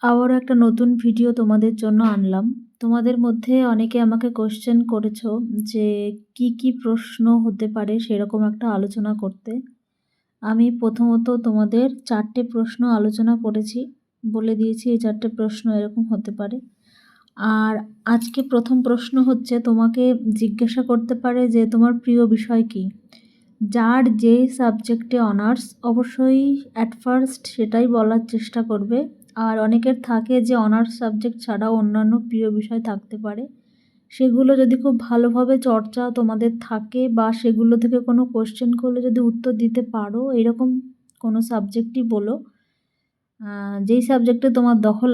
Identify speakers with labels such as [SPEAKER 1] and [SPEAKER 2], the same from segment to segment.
[SPEAKER 1] আবারও একটা নতুন ভিডিও তোমাদের জন্য আনলাম। তোমাদের মধ্যে অনেকে আমাকে কোয়েশ্চেন করেছো যে কি প্রশ্ন হতে পারে সেরকম একটা আলোচনা করতে। আমি প্রথমত তোমাদের 4টে প্রশ্ন আলোচনা করেছি, বলে দিয়েছি এই 4টে প্রশ্ন এরকম হতে পারে। আর আজকে প্রথম প্রশ্ন হচ্ছে, তোমাকে জিজ্ঞাসা করতে পারে যে তোমার প্রিয় বিষয় কী। যার যে সাবজেক্টে অনার্স অবশ্যই অ্যাট ফার্স্ট সেটাই বলার চেষ্টা করবে। আর অনেকের থাকে যে অনার্স সাবজেক্ট ছাড়াও অন্যান্য প্রিয় বিষয় থাকতে পারে, সেগুলো যদি খুব ভালোভাবে চর্চা তোমাদের থাকে বা সেগুলো থেকে কোনো কোয়েশ্চেন করলে যদি উত্তর দিতে পারো, এরকম কোনো সাবজেক্টই বলো। যেই সাবজেক্টে তোমার দখল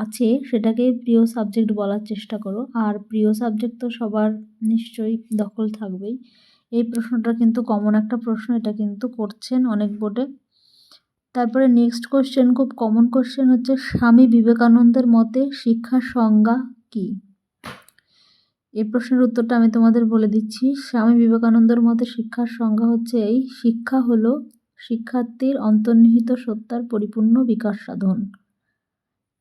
[SPEAKER 1] আছে সেটাকেই প্রিয় সাবজেক্ট বলার চেষ্টা করো। আর প্রিয় সাবজেক্ট তো সবার নিশ্চয়ই দখল থাকবেই। এই প্রশ্নটা কিন্তু কমন একটা প্রশ্ন, এটা কিন্তু করছেন অনেক বোর্ডে। তারপরে নেক্সট কোশ্চেন, খুব কমন কোশ্চেন হচ্ছে, স্বামী বিবেকানন্দের মতে শিক্ষার সংজ্ঞা কী। এই প্রশ্নের উত্তরটা আমি তোমাদের বলে দিচ্ছি। স্বামী বিবেকানন্দের মতে শিক্ষার সংজ্ঞা হচ্ছে এই: শিক্ষা হলো শিক্ষার্থীর অন্তর্নিহিত সত্তার পরিপূর্ণ বিকাশ সাধন।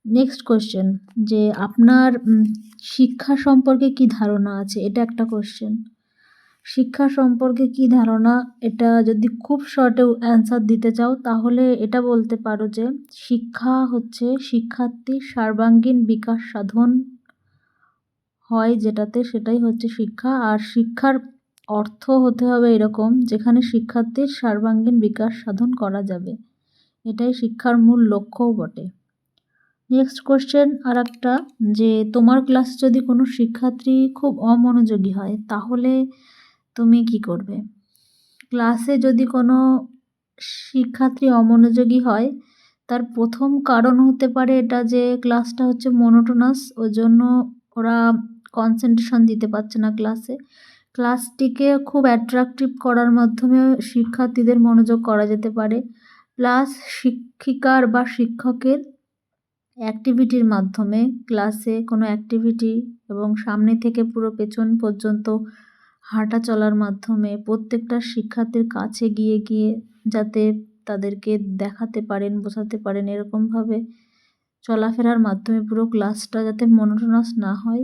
[SPEAKER 1] নেক্সট কোশ্চেন, যে আপনার শিক্ষা সম্পর্কে কি ধারণা আছে, এটা একটা কোশ্চেন। শিক্ষা সম্পর্কে কি ধারণা, এটা যদি খুব শর্টে অ্যান্সার দিতে চাও তাহলে এটা বলতে পারো যে শিক্ষা হচ্ছে শিক্ষার্থীর সর্বাঙ্গীন বিকাশ সাধন হয় যেটাতে, সেটাই হচ্ছে শিক্ষা। আর শিক্ষার অর্থ হতে হবে এরকম, যেখানে শিক্ষার্থীর সর্বাঙ্গীন বিকাশ সাধন করা যাবে, এটাই শিক্ষার মূল লক্ষ্যও বটে। নেক্সট কোশ্চেন আর একটা, যে তোমার ক্লাসে যদি কোনো শিক্ষার্থী খুব অমনোযোগী হয় তাহলে তুমি কি করবে। ক্লাসে যদি কোনো শিক্ষার্থী অমনোযোগী হয়, তার প্রথম কারণ হতে পারে এটা যে ক্লাসটা হচ্ছে মনোটোনাস, ওই জন্য ওরা কনসেন্ট্রেশন দিতে পারছে না ক্লাসে। ক্লাসটিকে খুব অ্যাট্রাকটিভ করার মাধ্যমে শিক্ষার্থীদের মনোযোগ করা যেতে পারে। প্লাস শিক্ষিকার বা শিক্ষকের অ্যাক্টিভিটির মাধ্যমে, ক্লাসে কোনো অ্যাক্টিভিটি এবং সামনে থেকে পুরো পেছন পর্যন্ত হাঁটা চলার মাধ্যমে প্রত্যেকটা শিক্ষার্থীর কাছে গিয়ে গিয়ে যাতে তাদেরকে দেখাতে পারেন, বোঝাতে পারেন, এরকমভাবে চলাফেরার মাধ্যমে পুরো ক্লাসটা যাতে মনোটোনাস না হয়,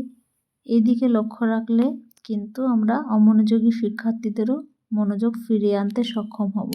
[SPEAKER 1] এদিকে লক্ষ্য রাখলে কিন্তু আমরা অমনোযোগী শিক্ষার্থীদেরও মনোযোগ ফিরিয়ে আনতে সক্ষম হব।